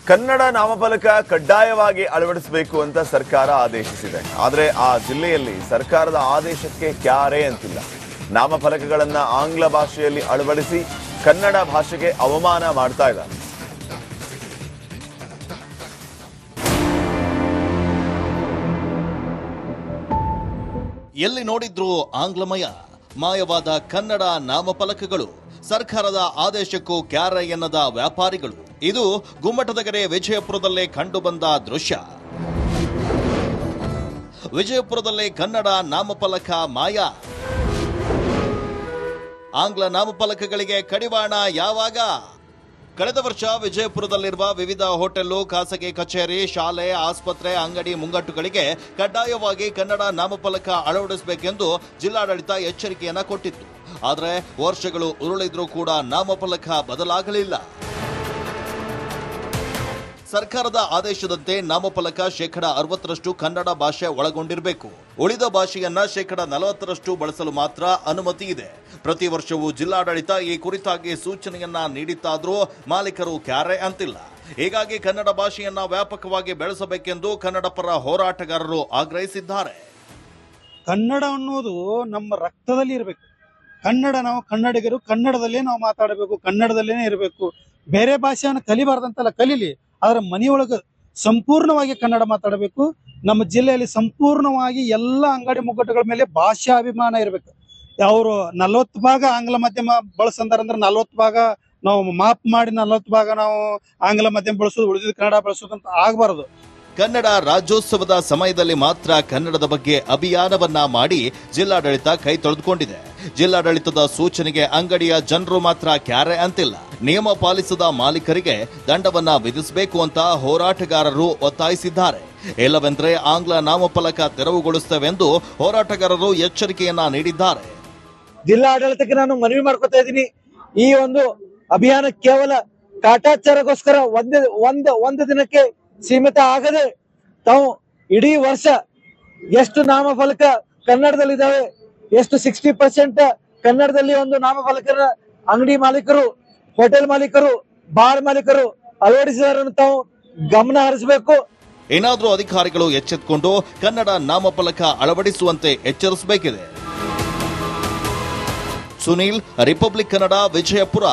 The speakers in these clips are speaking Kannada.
ಕನ್ನಡ ನಾಮಫಲಕ ಕಡ್ಡಾಯವಾಗಿ ಅಳವಡಿಸಬೇಕು ಅಂತ ಸರ್ಕಾರ ಆದೇಶಿಸಿದೆ. ಆದರೆ ಆ ಜಿಲ್ಲೆಯಲ್ಲಿ ಸರ್ಕಾರದ ಆದೇಶಕ್ಕೆ ಕ್ಯಾರೆ ಅಂತಿಲ್ಲ. ನಾಮಫಲಕಗಳನ್ನ ಆಂಗ್ಲ ಭಾಷೆಯಲ್ಲಿ ಅಳವಡಿಸಿ ಕನ್ನಡ ಭಾಷೆಗೆ ಅವಮಾನ ಮಾಡ್ತಾ ಇದ್ದಾರೆ. ಎಲ್ಲಿ ನೋಡಿದ್ರೂ ಆಂಗ್ಲಮಯ, ಮಾಯವಾದ ಕನ್ನಡ ನಾಮಫಲಕಗಳು, ಸರ್ಕಾರದ ಆದೇಶಕ್ಕೂ ಕ್ಯಾರೆ ಎನ್ನದ ವ್ಯಾಪಾರಿಗಳು. ಇದು ಗುಮ್ಮಟದಗೆರೆ ವಿಜಯಪುರದಲ್ಲೇ ಕಂಡುಬಂದ ದೃಶ್ಯ. ವಿಜಯಪುರದಲ್ಲೇ ಕನ್ನಡ ನಾಮಫಲಕ ಮಾಯ. ಆಂಗ್ಲ ನಾಮಫಲಕಗಳಿಗೆ ಕಡಿವಾಣ ಯಾವಾಗ? ಕಳೆದ ವರ್ಷ ವಿಜಯಪುರದಲ್ಲಿರುವ ವಿವಿಧ ಹೋಟೆಲ್ಲು, ಖಾಸಗಿ ಕಚೇರಿ, ಶಾಲೆ, ಆಸ್ಪತ್ರೆ, ಅಂಗಡಿ ಮುಂಗಟ್ಟುಗಳಿಗೆ ಕಡ್ಡಾಯವಾಗಿ ಕನ್ನಡ ನಾಮಫಲಕ ಅಳವಡಿಸಬೇಕೆಂದು ಜಿಲ್ಲಾಡಳಿತ ಎಚ್ಚರಿಕೆಯನ್ನ ಕೊಟ್ಟಿತ್ತು. ಆದರೆ ವರ್ಷಗಳು ಉರುಳಿದ್ರೂ ಕೂಡ ನಾಮಫಲಕ ಬದಲಾಗಲಿಲ್ಲ. ಸರ್ಕಾರದ ಆದೇಶದಂತೆ ನಾಮಫಲಕ 60% ಕನ್ನಡ ಭಾಷೆ ಒಳಗೊಂಡಿರಬೇಕು. ಉಳಿದ ಭಾಷೆಯನ್ನ 40% ಬಳಸಲು ಮಾತ್ರ ಅನುಮತಿ ಇದೆ. ಪ್ರತಿ ವರ್ಷವೂ ಜಿಲ್ಲಾಡಳಿತ ಈ ಕುರಿತಾಗಿ ಸೂಚನೆಯನ್ನ ನೀಡಿತ್ತಾದ್ರೂ ಮಾಲೀಕರು ಕ್ಯಾರೆ ಅಂತಿಲ್ಲ. ಹೀಗಾಗಿ ಕನ್ನಡ ಭಾಷೆಯನ್ನ ವ್ಯಾಪಕವಾಗಿ ಬೆಳೆಸಬೇಕೆಂದು ಕನ್ನಡ ಪರ ಹೋರಾಟಗಾರರು ಆಗ್ರಹಿಸಿದ್ದಾರೆ. ಕನ್ನಡ ಅನ್ನೋದು ನಮ್ಮ ರಕ್ತದಲ್ಲಿ ಇರಬೇಕು. ನಾವು ಕನ್ನಡಿಗರು ಕನ್ನಡದಲ್ಲೇ ನಾವು ಮಾತಾಡಬೇಕು, ಕನ್ನಡದಲ್ಲೇನೆ ಇರಬೇಕು. ಬೇರೆ ಭಾಷೆಯನ್ನು ಕಲಿಬಾರ್ದಂತಲ್ಲ, ಕಲೀಲಿ, ಆದ್ರೆ ಮನೆಯೊಳಗೆ ಸಂಪೂರ್ಣವಾಗಿ ಕನ್ನಡ ಮಾತಾಡಬೇಕು. ನಮ್ಮ ಜಿಲ್ಲೆಯಲ್ಲಿ ಸಂಪೂರ್ಣವಾಗಿ ಎಲ್ಲ ಅಂಗಡಿ ಮುಗ್ಗಟ್ಟುಗಳ ಮೇಲೆ ಭಾಷಾ ಅಭಿಮಾನ ಇರಬೇಕು. ಅವರು 40 ಭಾಗ ಆಂಗ್ಲ ಮಾಧ್ಯಮ ಬಳಸಂದಾರಂದ್ರೆ 40 ಭಾಗ ನಾವು ಮಾಪ್ ಮಾಡಿ 40 ಭಾಗ ನಾವು ಆಂಗ್ಲ ಮಾಧ್ಯಮ ಬಳಸೋದು, ಉಳಿದಿದ್ದು ಕನ್ನಡ ಬಳಸೋದು ಅಂತ ಆಗಬಾರದು. ಕನ್ನಡ ರಾಜ್ಯೋತ್ಸವದ ಸಮಯದಲ್ಲಿ ಮಾತ್ರ ಕನ್ನಡದ ಬಗ್ಗೆ ಅಭಿಯಾನವನ್ನ ಮಾಡಿ ಜಿಲ್ಲಾಡಳಿತ ಕೈ ತೊಳೆದುಕೊಂಡಿದೆ. ಜಿಲ್ಲಾಡಳಿತದ ಸೂಚನೆಗೆ ಅಂಗಡಿಯ ಜನರು ಮಾತ್ರ ಕ್ಯಾರೆ ಅಂತಿಲ್ಲ. ನಿಯಮ ಪಾಲಿಸದ ಮಾಲೀಕರಿಗೆ ದಂಡವನ್ನ ವಿಧಿಸಬೇಕು ಅಂತ ಹೋರಾಟಗಾರರು ಒತ್ತಾಯಿಸಿದ್ದಾರೆ. ಇಲ್ಲವೆಂದರೆ ಆಂಗ್ಲ ನಾಮಫಲಕ ತೆರವುಗೊಳಿಸುತ್ತವೆಂದು ಹೋರಾಟಗಾರರು ಎಚ್ಚರಿಕೆಯನ್ನ ನೀಡಿದ್ದಾರೆ. ಜಿಲ್ಲಾಡಳಿತಕ್ಕೆ ನಾನು ಮನವಿ ಮಾಡ್ಕೊತಾ ಇದ್ದೀನಿ. ಈ ಒಂದು ಅಭಿಯಾನ ಕೇವಲ ಕಾಟಾಚಾರಕ್ಕೋಸ್ಕರ ಒಂದು ದಿನಕ್ಕೆ ಸೀಮಿತ ಆಗದೆ ತಾವು ಇಡೀ ವರ್ಷ ಎಷ್ಟು ನಾಮಫಲಕ ಕನ್ನಡದಲ್ಲಿದ್ದಾವೆ, ಎಷ್ಟು 60% ಕನ್ನಡದಲ್ಲಿ ಒಂದು ನಾಮಫಲಕರ ಅಂಗಡಿ ಮಾಲೀಕರು, ಹೋಟೆಲ್ ಮಾಲೀಕರು, ಬಾರ್ ಮಾಲೀಕರು ಅಳವಡಿಸಿದಾರನ್ನು ತಾವು ಗಮನ ಹರಿಸಬೇಕು. ಏನಾದರೂ ಅಧಿಕಾರಿಗಳು ಎಚ್ಚೆತ್ತುಕೊಂಡು ಕನ್ನಡ ನಾಮಫಲಕ ಅಳವಡಿಸುವಂತೆ ಎಚ್ಚರಿಸಬೇಕಿದೆ. ಸುನೀಲ್, ರಿಪಬ್ಲಿಕ್ ಕನ್ನಡ, ವಿಜಯಪುರ.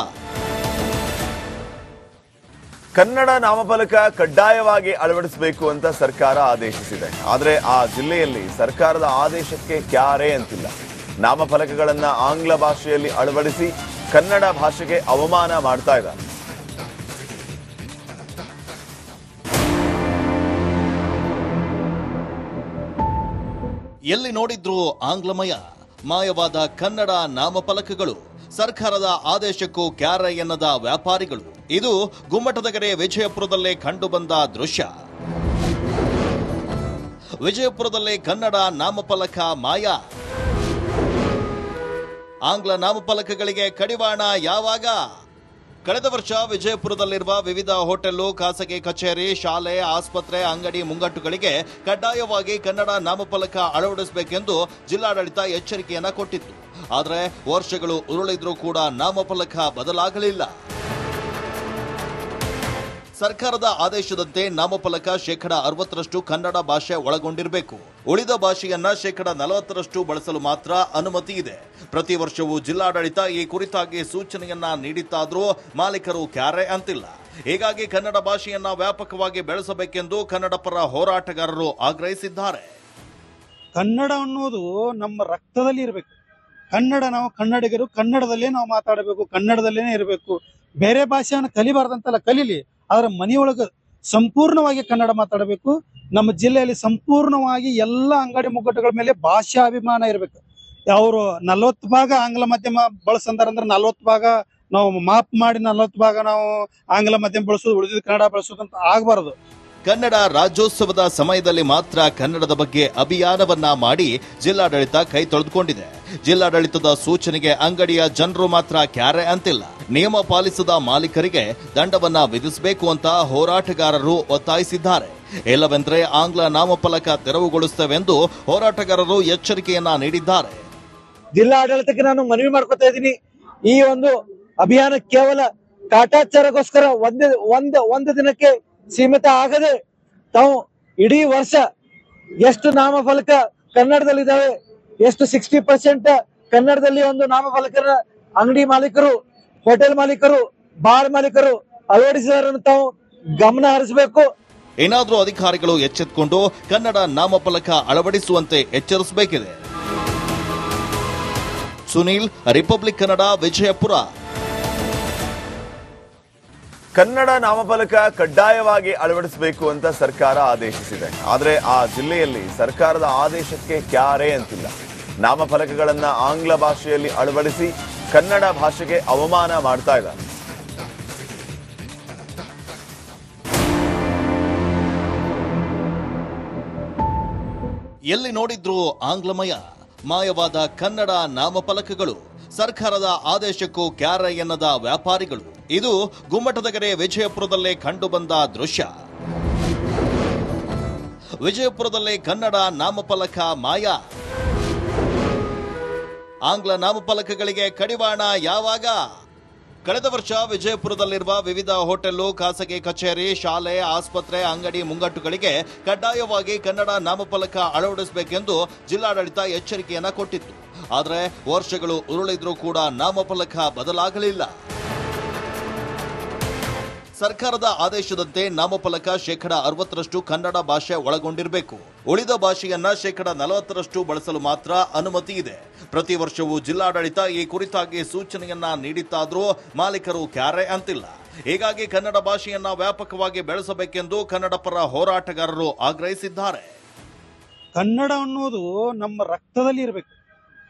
ಕನ್ನಡ ನಾಮಫಲಕ ಕಡ್ಡಾಯವಾಗಿ ಅಳವಡಿಸಬೇಕು ಅಂತ ಸರ್ಕಾರ ಆದೇಶಿಸಿದೆ. ಆದರೆ ಆ ಜಿಲ್ಲೆಯಲ್ಲಿ ಸರ್ಕಾರದ ಆದೇಶಕ್ಕೆ ಕ್ಯಾರೆ ಅಂತಿಲ್ಲ. ನಾಮಫಲಕಗಳನ್ನ ಆಂಗ್ಲ ಭಾಷೆಯಲ್ಲಿ ಅಳವಡಿಸಿ ಕನ್ನಡ ಭಾಷೆಗೆ ಅವಮಾನ ಮಾಡ್ತಾ ಇದ್ದಾರೆ. ಎಲ್ಲಿ ನೋಡಿದ್ರೂ ಆಂಗ್ಲಮಯ, ಮಾಯವಾದ ಕನ್ನಡ ನಾಮಫಲಕಗಳು, ಸರ್ಕಾರದ ಆದೇಶಕ್ಕೂ ಕ್ಯಾರೆ ಎನ್ನದ ವ್ಯಾಪಾರಿಗಳು. ಇದು ಗುಮ್ಮಟದಗೆರೆ ವಿಜಯಪುರದಲ್ಲೇ ಕಂಡುಬಂದ ದೃಶ್ಯ. ವಿಜಯಪುರದಲ್ಲೇ ಕನ್ನಡ ನಾಮಫಲಕ ಮಾಯ. ಆಂಗ್ಲ ನಾಮಫಲಕಗಳಿಗೆ ಕಡಿವಾಣ ಯಾವಾಗ? ಕಳೆದ ವರ್ಷ ವಿಜಯಪುರದಲ್ಲಿರುವ ವಿವಿಧ ಹೋಟೆಲ್ಲು, ಖಾಸಗಿ ಕಚೇರಿ, ಶಾಲೆ, ಆಸ್ಪತ್ರೆ, ಅಂಗಡಿ ಮುಂಗಟ್ಟುಗಳಿಗೆ ಕಡ್ಡಾಯವಾಗಿ ಕನ್ನಡ ನಾಮಫಲಕ ಅಳವಡಿಸಬೇಕೆಂದು ಜಿಲ್ಲಾಡಳಿತ ಎಚ್ಚರಿಕೆಯನ್ನ ಕೊಟ್ಟಿತ್ತು. ಆದರೆ ವರ್ಷಗಳು ಉರುಳಿದ್ರೂ ಕೂಡ ನಾಮಫಲಕ ಬದಲಾಗಲಿಲ್ಲ. ಸರ್ಕಾರದ ಆದೇಶದಂತೆ ನಾಮಫಲಕ 60% ಕನ್ನಡ ಭಾಷೆ ಒಳಗೊಂಡಿರಬೇಕು. ಉಳಿದ ಭಾಷೆಯನ್ನ 40% ಬಳಸಲು ಮಾತ್ರ ಅನುಮತಿ ಇದೆ. ಪ್ರತಿ ವರ್ಷವೂ ಜಿಲ್ಲಾಡಳಿತ ಈ ಕುರಿತಾಗಿ ಸೂಚನೆಯನ್ನ ನೀಡಿತ್ತಾದ್ರೂ ಮಾಲೀಕರು ಕ್ಯಾರೆ ಅಂತಿಲ್ಲ. ಹೀಗಾಗಿ ಕನ್ನಡ ಭಾಷೆಯನ್ನ ವ್ಯಾಪಕವಾಗಿ ಬೆಳೆಸಬೇಕೆಂದು ಕನ್ನಡ ಪರ ಹೋರಾಟಗಾರರು ಆಗ್ರಹಿಸಿದ್ದಾರೆ. ಕನ್ನಡ ಅನ್ನೋದು ನಮ್ಮ ರಕ್ತದಲ್ಲಿ ಇರಬೇಕು. ನಾವು ಕನ್ನಡಿಗರು ಕನ್ನಡದಲ್ಲೇ ನಾವು ಮಾತಾಡಬೇಕು, ಕನ್ನಡದಲ್ಲೇನೆ ಇರಬೇಕು. ಬೇರೆ ಭಾಷೆಯನ್ನು ಕಲಿಬಾರ್ದಂತಲ್ಲ, ಕಲೀಲಿ, ಆದ್ರೆ ಮನೆಯೊಳಗೆ ಸಂಪೂರ್ಣವಾಗಿ ಕನ್ನಡ ಮಾತಾಡಬೇಕು. ನಮ್ಮ ಜಿಲ್ಲೆಯಲ್ಲಿ ಸಂಪೂರ್ಣವಾಗಿ ಎಲ್ಲ ಅಂಗಡಿ ಮುಗ್ಗಟ್ಟುಗಳ ಮೇಲೆ ಭಾಷಾ ಅಭಿಮಾನ ಇರಬೇಕು. ಅವರು 40 ಭಾಗ ಆಂಗ್ಲ ಮಾಧ್ಯಮ ಬಳಸಂದಾರಂದ್ರೆ 40 ಭಾಗ ನಾವು ಮಾಪ್ ಮಾಡಿ 40 ಭಾಗ ನಾವು ಆಂಗ್ಲ ಮಾಧ್ಯಮ ಬಳಸೋದು, ಉಳಿದಿದ್ದು ಕನ್ನಡ ಬಳಸೋದು ಅಂತ ಆಗಬಾರದು. ಕನ್ನಡ ರಾಜ್ಯೋತ್ಸವದ ಸಮಯದಲ್ಲಿ ಮಾತ್ರ ಕನ್ನಡದ ಬಗ್ಗೆ ಅಭಿಯಾನವನ್ನ ಮಾಡಿ ಜಿಲ್ಲಾಡಳಿತ ಕೈ ತೊಳೆದುಕೊಂಡಿದೆ. ಜಿಲ್ಲಾಡಳಿತದ ಸೂಚನೆಗೆ ಅಂಗಡಿಯ ಜನರು ಮಾತ್ರ ಕ್ಯಾರೆ ಅಂತಿಲ್ಲ. ನಿಯಮ ಪಾಲಿಸದ ಮಾಲೀಕರಿಗೆ ದಂಡವನ್ನ ವಿಧಿಸಬೇಕು ಅಂತ ಹೋರಾಟಗಾರರು ಒತ್ತಾಯಿಸಿದ್ದಾರೆ. ಇಲ್ಲವೆಂದರೆ ಆಂಗ್ಲ ನಾಮಫಲಕ ತೆರವುಗೊಳಿಸುತ್ತವೆಂದು ಹೋರಾಟಗಾರರು ಎಚ್ಚರಿಕೆಯನ್ನ ನೀಡಿದ್ದಾರೆ. ಜಿಲ್ಲಾಡಳಿತಕ್ಕೆ ನಾನು ಮನವಿ ಮಾಡ್ಕೊತಾ ಇದ್ದೀನಿ. ಈ ಒಂದು ಅಭಿಯಾನ ಕೇವಲ ಕಾಟಾಚಾರಕ್ಕೋಸ್ಕರ ಒಂದು ದಿನಕ್ಕೆ ಸೀಮಿತ ಆಗದೆ ತಾವು ಇಡೀ ವರ್ಷ ಎಷ್ಟು ನಾಮಫಲಕ ಕನ್ನಡದಲ್ಲಿದ್ದಾವೆ, ಎಷ್ಟು 60% ಕನ್ನಡದಲ್ಲಿ ಒಂದು ನಾಮಫಲಕರ ಅಂಗಡಿ ಮಾಲೀಕರು, ಹೋಟೆಲ್ ಮಾಲೀಕರು, ಬಾರ್ ಮಾಲೀಕರು ಅಳವಡಿಸಿದವರನ್ನು ತಾವು ಗಮನ ಹರಿಸಬೇಕು. ಏನಾದರೂ ಅಧಿಕಾರಿಗಳು ಎಚ್ಚೆತ್ತುಕೊಂಡು ಕನ್ನಡ ನಾಮಫಲಕ ಅಳವಡಿಸುವಂತೆ ಎಚ್ಚರಿಸಬೇಕಿದೆ. ಸುನೀಲ್, ರಿಪಬ್ಲಿಕ್ ಕನ್ನಡ, ವಿಜಯಪುರ. ಕನ್ನಡ ನಾಮಫಲಕ ಕಡ್ಡಾಯವಾಗಿ ಅಳವಡಿಸಬೇಕು ಅಂತ ಸರ್ಕಾರ ಆದೇಶಿಸಿದೆ. ಆದರೆ ಆ ಜಿಲ್ಲೆಯಲ್ಲಿ ಸರ್ಕಾರದ ಆದೇಶಕ್ಕೆ ಕ್ಯಾರೆ ಅಂತಿಲ್ಲ. ನಾಮಫಲಕಗಳನ್ನ ಆಂಗ್ಲ ಭಾಷೆಯಲ್ಲಿ ಅಳವಡಿಸಿ ಕನ್ನಡ ಭಾಷೆಗೆ ಅವಮಾನ ಮಾಡ್ತಾ ಇದ್ದಾರೆ. ಎಲ್ಲಿ ನೋಡಿದ್ರೂ ಆಂಗ್ಲಮಯ, ಮಾಯವಾದ ಕನ್ನಡ ನಾಮಫಲಕಗಳು, ಸರ್ಕಾರದ ಆದೇಶಕ್ಕೂ ಕ್ಯಾರೆ ಎನ್ನದ ವ್ಯಾಪಾರಿಗಳು. ಇದು ಗುಮ್ಮಟದಗೆರೆ ವಿಜಯಪುರದಲ್ಲೇ ಕಂಡುಬಂದ ದೃಶ್ಯ. ವಿಜಯಪುರದಲ್ಲಿ ಕನ್ನಡ ನಾಮಫಲಕ ಮಾಯ. ಆಂಗ್ಲ ನಾಮಫಲಕಗಳಿಗೆ ಕಡಿವಾಣ ಯಾವಾಗ? ಕಳೆದ ವರ್ಷ ವಿಜಯಪುರದಲ್ಲಿರುವ ವಿವಿಧ ಹೋಟೆಲ್ಲು, ಖಾಸಗಿ ಕಚೇರಿ, ಶಾಲೆ, ಆಸ್ಪತ್ರೆ, ಅಂಗಡಿ ಮುಂಗಟ್ಟುಗಳಿಗೆ ಕಡ್ಡಾಯವಾಗಿ ಕನ್ನಡ ನಾಮಫಲಕ ಅಳವಡಿಸಬೇಕೆಂದು ಜಿಲ್ಲಾಡಳಿತ ಎಚ್ಚರಿಕೆಯನ್ನ ಕೊಟ್ಟಿತ್ತು. ಆದರೆ ವರ್ಷಗಳು ಉರುಳಿದ್ರೂ ಕೂಡ ನಾಮಫಲಕ ಬದಲಾಗಲಿಲ್ಲ. ಸರ್ಕಾರದ ಆದೇಶದಂತೆ ನಾಮಫಲಕ 60% ಕನ್ನಡ ಭಾಷೆ ಒಳಗೊಂಡಿರಬೇಕು. ಉಳಿದ ಭಾಷೆಯನ್ನ 40% ಬಳಸಲು ಮಾತ್ರ ಅನುಮತಿ ಇದೆ. ಪ್ರತಿ ವರ್ಷವೂ ಜಿಲ್ಲಾಡಳಿತ ಈ ಕುರಿತಾಗಿ ಸೂಚನೆಯನ್ನ ನೀಡಿತ್ತಾದ್ರೂ ಮಾಲೀಕರು ಕ್ಯಾರೆ ಅಂತಿಲ್ಲ. ಹೀಗಾಗಿ ಕನ್ನಡ ಭಾಷೆಯನ್ನ ವ್ಯಾಪಕವಾಗಿ ಬೆಳೆಸಬೇಕೆಂದು ಕನ್ನಡ ಪರ ಹೋರಾಟಗಾರರು ಆಗ್ರಹಿಸಿದ್ದಾರೆ. ಕನ್ನಡ ಅನ್ನೋದು ನಮ್ಮ ರಕ್ತದಲ್ಲಿ ಇರಬೇಕು.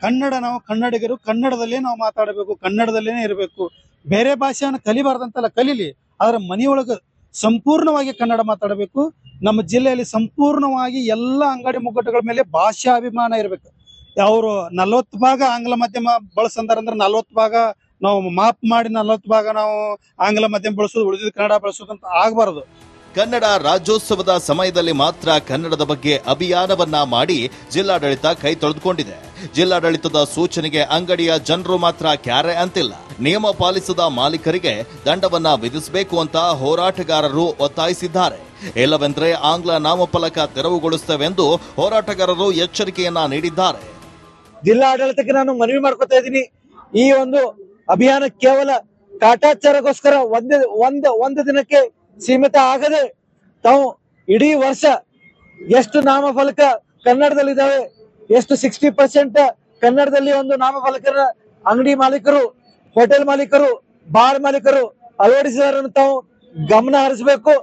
ಕನ್ನಡ ನಾವು ಕನ್ನಡಿಗರು ಕನ್ನಡದಲ್ಲೇ ನಾವು ಮಾತಾಡಬೇಕು, ಕನ್ನಡದಲ್ಲೇನೆ ಇರಬೇಕು. ಬೇರೆ ಭಾಷೆಯನ್ನು ಕಲಿಬಾರ್ದಂತಲ್ಲ, ಕಲೀಲಿ, ಆದ್ರೆ ಮನೆಯೊಳಗೆ ಸಂಪೂರ್ಣವಾಗಿ ಕನ್ನಡ ಮಾತಾಡಬೇಕು. ನಮ್ಮ ಜಿಲ್ಲೆಯಲ್ಲಿ ಸಂಪೂರ್ಣವಾಗಿ ಎಲ್ಲ ಅಂಗಡಿ ಮುಗ್ಗಟ್ಟುಗಳ ಮೇಲೆ ಭಾಷಾ ಅಭಿಮಾನ ಇರಬೇಕು. ಅವರು 40 ಭಾಗ ಆಂಗ್ಲ ಮಾಧ್ಯಮ ಬಳಸಂದಾರಂದ್ರೆ 40 ಭಾಗ ನಾವು ಮಾಪ್ ಮಾಡಿ 40 ಭಾಗ ನಾವು ಆಂಗ್ಲ ಮಾಧ್ಯಮ ಬಳಸೋದು, ಉಳಿದಿದ್ದು ಕನ್ನಡ ಬಳಸೋದು ಅಂತ ಆಗಬಾರದು. ಕನ್ನಡ ರಾಜ್ಯೋತ್ಸವದ ಸಮಯದಲ್ಲಿ ಮಾತ್ರ ಕನ್ನಡದ ಬಗ್ಗೆ ಅಭಿಯಾನವನ್ನ ಮಾಡಿ ಜಿಲ್ಲಾಡಳಿತ ಕೈ ತೊಳೆದುಕೊಂಡಿದೆ. ಜಿಲ್ಲಾಡಳಿತದ ಸೂಚನೆಗೆ ಅಂಗಡಿಯ ಜನರು ಮಾತ್ರ ಕ್ಯಾರೆ ಅಂತಿಲ್ಲ. ನಿಯಮ ಪಾಲಿಸದ ಮಾಲೀಕರಿಗೆ ದಂಡವನ್ನ ವಿಧಿಸಬೇಕು ಅಂತ ಹೋರಾಟಗಾರರು ಒತ್ತಾಯಿಸಿದ್ದಾರೆ. ಇಲ್ಲವೆಂದರೆ ಆಂಗ್ಲ ನಾಮಫಲಕ ತೆರವುಗೊಳಿಸುತ್ತೇವೆಂದು ಹೋರಾಟಗಾರರು ಎಚ್ಚರಿಕೆಯನ್ನ ನೀಡಿದ್ದಾರೆ. ಜಿಲ್ಲಾಡಳಿತಕ್ಕೆ ನಾನು ಮನವಿ ಮಾಡ್ಕೊತಾ ಇದ್ದೀನಿ, ಈ ಒಂದು ಅಭಿಯಾನ ಕೇವಲ ಕಾಟಾಚಾರಕ್ಕೋಸ್ಕರ ಒಂದು ದಿನಕ್ಕೆ ಸೀಮಿತ ಆಗದೆ ತಾವು ಇಡೀ ವರ್ಷ ಎಷ್ಟು ನಾಮಫಲಕ ಕನ್ನಡದಲ್ಲಿದ್ದಾವೆ, ಎಷ್ಟು 60% ಕನ್ನಡದಲ್ಲಿ ಒಂದು ನಾಮಫಲಕರ ಅಂಗಡಿ ಮಾಲೀಕರು, ಹೋಟೆಲ್ ಮಾಲೀಕರು, ಬಾರ್ ಮಾಲೀಕರು ಅಳವಡಿಸಿದವರನ್ನು ತಾವು ಗಮನ ಹರಿಸಬೇಕು.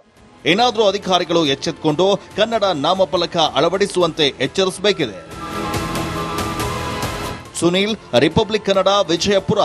ಏನಾದರೂ ಅಧಿಕಾರಿಗಳು ಎಚ್ಚೆತ್ತುಕೊಂಡು ಕನ್ನಡ ನಾಮಫಲಕ ಅಳವಡಿಸುವಂತೆ ಎಚ್ಚರಿಸಬೇಕಿದೆ. ಸುನೀಲ್, ರಿಪಬ್ಲಿಕ್ ಕನ್ನಡ, ವಿಜಯಪುರ.